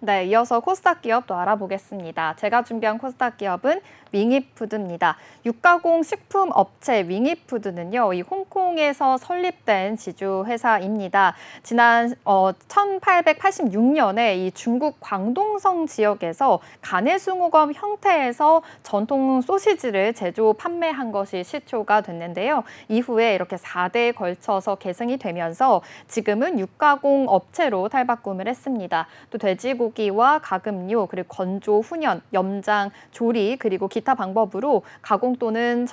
네, 이어서 코스닥 기업도 알아보겠습니다. 제가 준비한 코스닥 기업은 윙이푸드입니다. 육가공 식품 업체 윙이푸드는요, 이 홍콩에서 설립된 지주 회사입니다. 지난 1886년에 이 중국 광동성 지역에서 가내숭어검 형태에서 전통 소시지를 제조 판매한 것이 시초가 됐는데요. 이후에 이렇게 4대에 걸쳐서 계승이 되면서 지금은 육가공 업체로 탈바꿈을 했습니다. 또 돼지고기와 가금류, 그리고 건조, 훈연, 염장, 조리, 그리고 기타 방법으로 가공 또는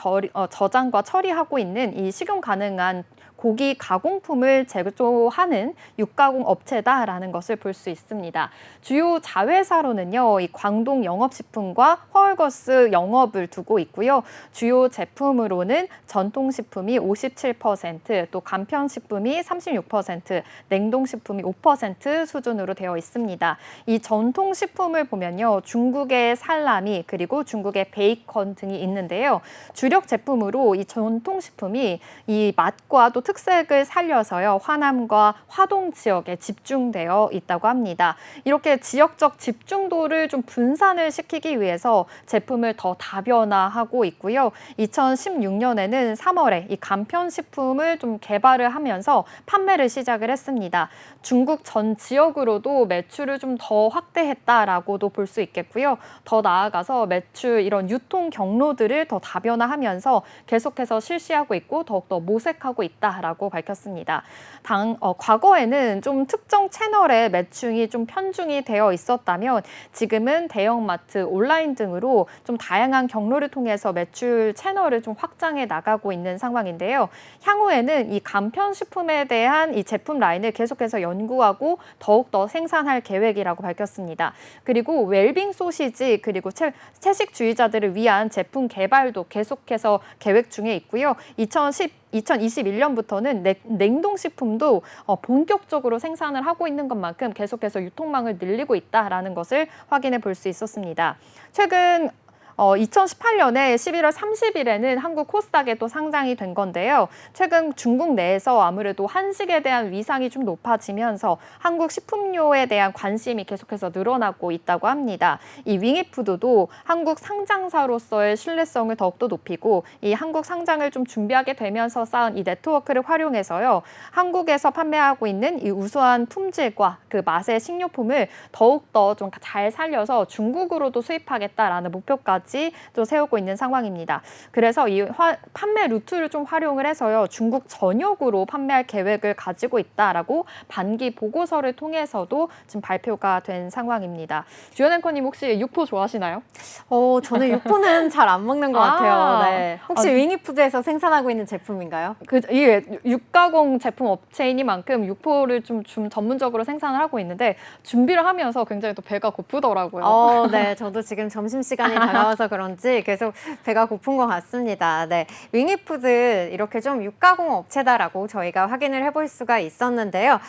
저장과 처리하고 있는 이 식용 가능한 고기 가공품을 제조하는 육가공 업체다라는 것을 볼 수 있습니다. 주요 자회사로는요, 이 광동 영업식품과 허얼거스 영업을 두고 있고요. 주요 제품으로는 전통식품이 57%, 또 간편식품이 36%, 냉동식품이 5% 수준으로 되어 있습니다. 이 전통식품을 보면요, 중국의 살라미, 그리고 중국의 베이컨 등이 있는데요. 주력 제품으로 이 전통식품이 이 맛과 또 특색을 살려서요, 화남과 화동 지역에 집중되어 있다고 합니다. 이렇게 지역적 집중도를 좀 분산을 시키기 위해서 제품을 더 다변화하고 있고요. 2016년에는 3월에 이 간편식품을 좀 개발을 하면서 판매를 시작을 했습니다. 중국 전 지역으로도 매출을 좀 더 확대했다라고도 볼 수 있겠고요. 더 나아가서 매출 이런 유통 경로들을 더 다변화하면서 계속해서 실시하고 있고 더욱더 모색하고 있다라고 밝혔습니다. 과거에는 좀 특정 채널에 매출이 좀 편중이 되어 있었다면 지금은 대형마트, 온라인 등으로 좀 다양한 경로를 통해서 매출 채널을 좀 확장해 나가고 있는 상황인데요. 향후에는 이 간편식품에 대한 이 제품 라인을 계속해서 연구하고 더욱더 생산할 계획이라고 밝혔습니다. 그리고 웰빙 소시지, 그리고 채식주의자들을 위한 제품 개발도 계속해서 계획 중에 있고요. 2021년부터는 냉동식품도 본격적으로 생산을 하고 있는 것만큼 계속해서 유통망을 늘리고 있다라는 것을 확인해 볼 수 있었습니다. 최근 2018년에 11월 30일에는 한국 코스닥에 또 상장이 된 건데요. 최근 중국 내에서 아무래도 한식에 대한 위상이 좀 높아지면서 한국 식품료에 대한 관심이 계속해서 늘어나고 있다고 합니다. 이 윙이푸드도 한국 상장사로서의 신뢰성을 더욱더 높이고 이 한국 상장을 좀 준비하게 되면서 쌓은 이 네트워크를 활용해서요, 한국에서 판매하고 있는 이 우수한 품질과 그 맛의 식료품을 더욱더 좀 잘 살려서 중국으로도 수입하겠다라는 목표까지 또 세우고 있는 상황입니다. 그래서 이 판매 루트를 좀 활용을 해서요, 중국 전역으로 판매할 계획을 가지고 있다라고 반기 보고서를 통해서도 지금 발표가 된 상황입니다. 주연 앵커님 혹시 육포 좋아하시나요? 저는 육포는 잘 안 먹는 것 같아요. 네. 혹시 윙이푸드에서 생산하고 있는 제품인가요? 이게 육가공 제품 업체이니만큼 육포를 좀 전문적으로 생산을 하고 있는데 준비를 하면서 굉장히 또 배가 고프더라고요. 네. 저도 지금 점심시간이 다가와서 그런지 계속 배가 고픈 것 같습니다. 네. 윙이푸드 이렇게 좀 육가공 업체다라고 저희가 확인을 해볼 수가 있었는데요.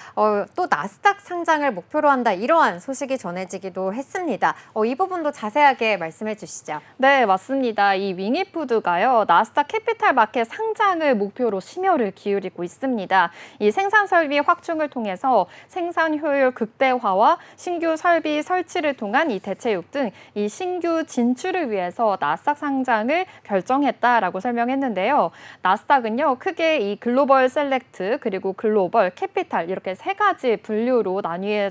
또 나스닥 상장을 목표로 한다, 이러한 소식이 전해지기도 했습니다. 이 부분도 자세하게 말씀해 주시죠. 네, 맞습니다. 이 윙이푸드가요, 나스닥 캐피탈 마켓 상장을 목표로 심혈을 기울이고 있습니다. 이 생산 설비 확충을 통해서 생산 효율 극대화와 신규 설비 설치를 통한 이 대체육 등 이 신규 진출을 위해서 나스닥 상장을 결정했다라고 설명했는데요. 나스닥은요, 크게 이 글로벌 셀렉트, 그리고 글로벌 캐피탈, 이렇게 세 가지 분류로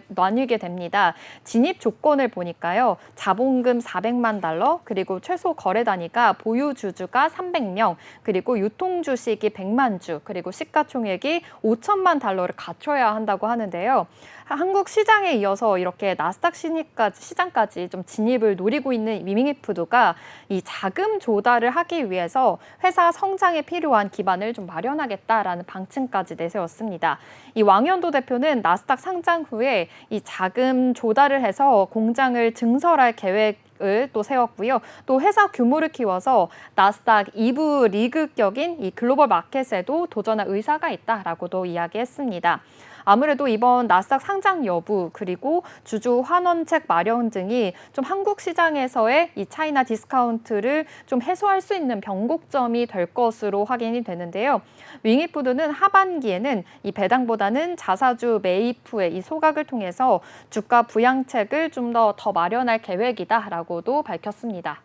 나뉘게 됩니다. 진입 조건을 보니까요, 자본금 400만 달러, 그리고 최소 거래 단위가 보유 주주가 300명, 그리고 유통 주식이 100만 주, 그리고 시가총액이 5천만 달러를 갖춰야 한다고 하는데요. 한국 시장에 이어서 이렇게 나스닥 시장까지 좀 진입을 노리고 있는 윙이푸드가 이 자금 조달을 하기 위해서 회사 성장에 필요한 기반을 좀 마련하겠다라는 방침까지 내세웠습니다. 이 왕현도 대표는 나스닥 상장 후에 이 자금 조달을 해서 공장을 증설할 계획을 또 세웠고요. 또 회사 규모를 키워서 나스닥 2부 리그격인 이 글로벌 마켓에도 도전할 의사가 있다라고도 이야기했습니다. 아무래도 이번 나스닥 상장 여부 그리고 주주 환원책 마련 등이 좀 한국 시장에서의 이 차이나 디스카운트를 좀 해소할 수 있는 변곡점이 될 것으로 확인이 되는데요. 윙이푸드는 하반기에는 이 배당보다는 자사주 매입 후에 이 소각을 통해서 주가 부양책을 좀 더 마련할 계획이다라고도 밝혔습니다.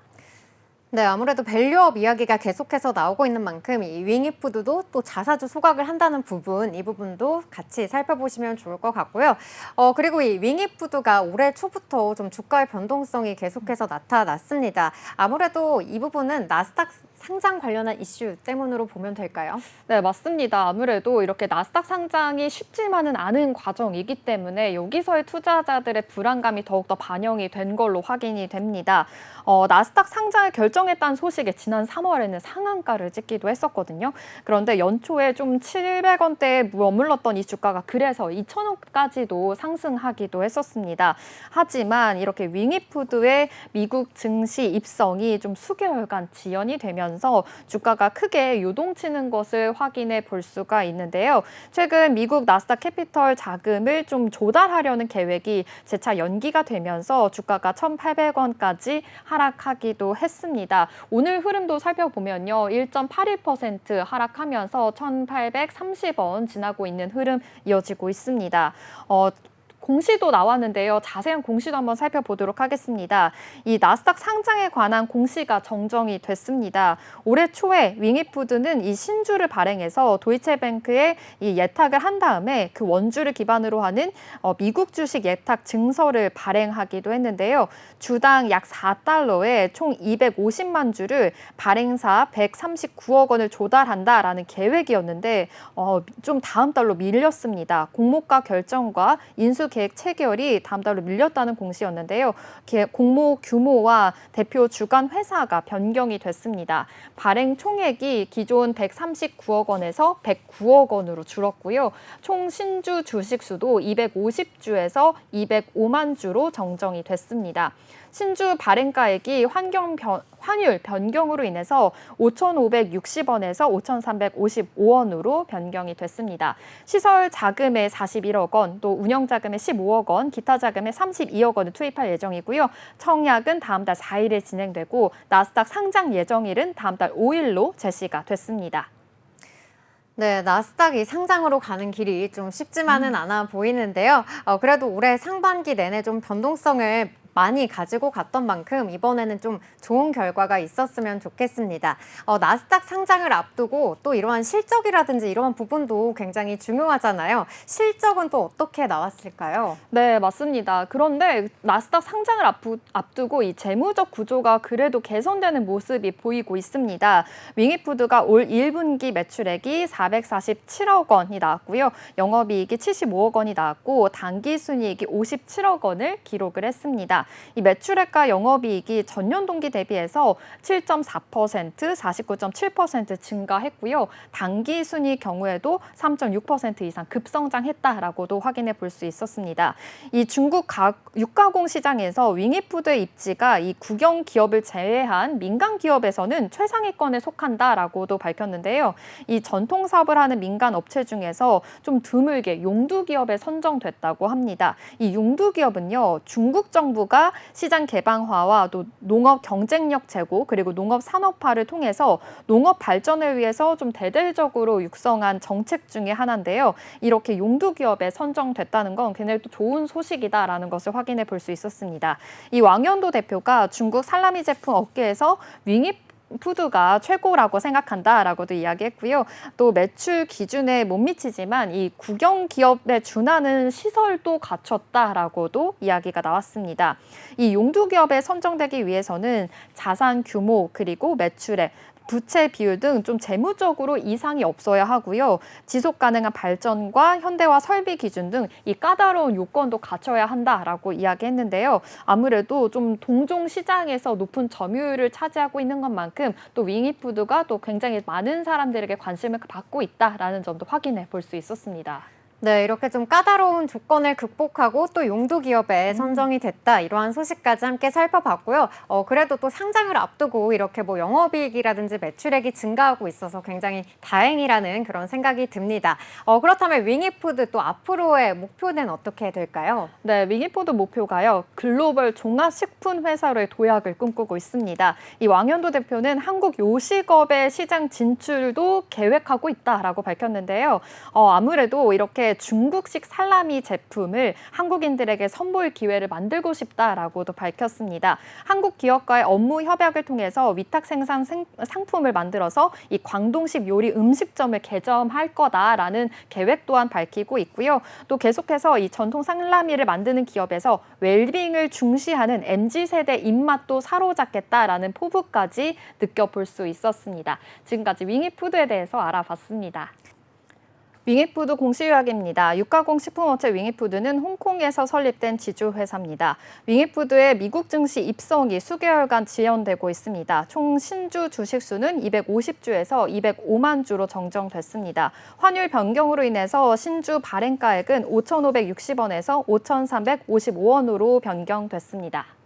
네, 아무래도 밸류업 이야기가 계속해서 나오고 있는 만큼 이 윙이푸드도 또 자사주 소각을 한다는 부분, 이 부분도 같이 살펴보시면 좋을 것 같고요. 그리고 이 윙이푸드가 올해 초부터 좀 주가의 변동성이 계속해서 나타났습니다. 아무래도 이 부분은 나스닥 상장 관련한 이슈 때문으로 보면 될까요? 네, 맞습니다. 아무래도 이렇게 나스닥 상장이 쉽지만은 않은 과정이기 때문에 여기서의 투자자들의 불안감이 더욱더 반영이 된 걸로 확인이 됩니다. 나스닥 상장을 결정했다는 소식에 지난 3월에는 상한가를 찍기도 했었거든요. 그런데 연초에 좀 700원대에 머물렀던 이 주가가 그래서 2,000원까지도 상승하기도 했었습니다. 하지만 이렇게 윙이푸드의 미국 증시 입성이 좀 수개월간 지연이 되면서 주가가 크게 요동치는 것을 확인해 볼 수가 있는데요. 최근 미국 나스닥 캐피털 자금을 좀 조달하려는 계획이 재차 연기가 되면서 주가가 1,800원까지 하락하기도 했습니다. 오늘 흐름도 살펴보면요. 1.81% 하락하면서 1,830원 지나고 있는 흐름 이어지고 있습니다. 공시도 나왔는데요. 자세한 공시도 한번 살펴보도록 하겠습니다. 이 나스닥 상장에 관한 공시가 정정이 됐습니다. 올해 초에 윙이푸드는 이 신주를 발행해서 도이체뱅크에 이 예탁을 한 다음에 그 원주를 기반으로 하는 미국 주식 예탁 증서를 발행하기도 했는데요. 주당 약 4달러에 총 250만 주를 발행사 139억 원을 조달한다라는 계획이었는데 좀 다음 달로 밀렸습니다. 공모가 결정과 인수 계획 체결이 다음 달로 밀렸다는 공시였는데요. 공모 규모와 대표 주관 회사가 변경이 됐습니다. 발행 총액이 기존 139억 원에서 109억 원으로 줄었고요. 총 신주 주식 수도 250주에서 205만 주로 정정이 됐습니다. 신주 발행가액이 환율 변경으로 인해서 5,560원에서 5,355원으로 변경이 됐습니다. 시설 자금에 41억 원, 또 운영 자금에 15억 원, 기타 자금에 32억 원을 투입할 예정이고요. 청약은 다음 달 4일에 진행되고 나스닥 상장 예정일은 다음 달 5일로 제시가 됐습니다. 네, 나스닥이 상장으로 가는 길이 좀 쉽지만은 않아 보이는데요. 그래도 올해 상반기 내내 좀 변동성을 많이 가지고 갔던 만큼 이번에는 좀 좋은 결과가 있었으면 좋겠습니다. 나스닥 상장을 앞두고 또 이러한 실적이라든지 이러한 부분도 굉장히 중요하잖아요. 실적은 또 어떻게 나왔을까요? 네, 맞습니다. 그런데 나스닥 상장을 앞두고 이 재무적 구조가 그래도 개선되는 모습이 보이고 있습니다. 윙이푸드가 올 1분기 매출액이 447억 원이 나왔고요. 영업이익이 75억 원이 나왔고 당기순이익이 57억 원을 기록을 했습니다. 이 매출액과 영업이익이 전년 동기 대비해서 7.4%, 49.7% 증가했고요. 당기순이익 경우에도 3.6% 이상 급성장했다라고도 확인해 볼 수 있었습니다. 이 중국 육가공 시장에서 윙이푸드의 입지가 이 국영 기업을 제외한 민간 기업에서는 최상위권에 속한다라고도 밝혔는데요. 이 전통 사업을 하는 민간 업체 중에서 좀 드물게 용두 기업에 선정됐다고 합니다. 이 용두 기업은요, 중국 정부가 시장 개방화와 또 농업 경쟁력 제고 그리고 농업 산업화를 통해서 농업 발전을 위해서 좀 대대적으로 육성한 정책 중에 하나인데요. 이렇게 용두 기업에 선정됐다는 건 굉장히 또 좋은 소식이다라는 것을 확인해 볼 수 있었습니다. 이 왕연도 대표가 중국 살라미 제품 업계에서 윙이푸드가 최고라고 생각한다라고도 이야기했고요. 또 매출 기준에 못 미치지만 이 국영 기업에 준하는 시설도 갖췄다라고도 이야기가 나왔습니다. 이 용두 기업에 선정되기 위해서는 자산 규모 그리고 매출액 부채 비율 등 좀 재무적으로 이상이 없어야 하고요. 지속 가능한 발전과 현대화 설비 기준 등 이 까다로운 요건도 갖춰야 한다라고 이야기했는데요. 아무래도 좀 동종 시장에서 높은 점유율을 차지하고 있는 것만큼 또 윙이푸드가 또 굉장히 많은 사람들에게 관심을 받고 있다라는 점도 확인해 볼 수 있었습니다. 네, 이렇게 좀 까다로운 조건을 극복하고 또 용도 기업에 선정이 됐다. 이러한 소식까지 함께 살펴봤고요. 그래도 또 상장을 앞두고 이렇게 뭐 영업이익이라든지 매출액이 증가하고 있어서 굉장히 다행이라는 그런 생각이 듭니다. 그렇다면 윙이푸드 또 앞으로의 목표는 어떻게 될까요? 네, 윙이푸드 목표가요. 글로벌 종합식품 회사로의 도약을 꿈꾸고 있습니다. 이 왕현도 대표는 한국 요식업의 시장 진출도 계획하고 있다라고 밝혔는데요. 아무래도 이렇게 중국식 살라미 제품을 한국인들에게 선보일 기회를 만들고 싶다라고도 밝혔습니다. 한국 기업과의 업무 협약을 통해서 위탁 생산 상품을 만들어서 이 광동식 요리 음식점을 개점할 거다라는 계획 또한 밝히고 있고요. 또 계속해서 이 전통 살라미를 만드는 기업에서 웰빙을 중시하는 MZ세대 입맛도 사로잡겠다라는 포부까지 느껴볼 수 있었습니다. 지금까지 윙이푸드에 대해서 알아봤습니다. 윙이푸드 공시 요약입니다. 육가공 식품업체 윙이푸드는 홍콩에서 설립된 지주회사입니다. 윙이푸드의 미국 증시 입성이 수개월간 지연되고 있습니다. 총 신주 주식수는 250주에서 205만 주로 정정됐습니다. 환율 변경으로 인해서 신주 발행가액은 5,560원에서 5,355원으로 변경됐습니다.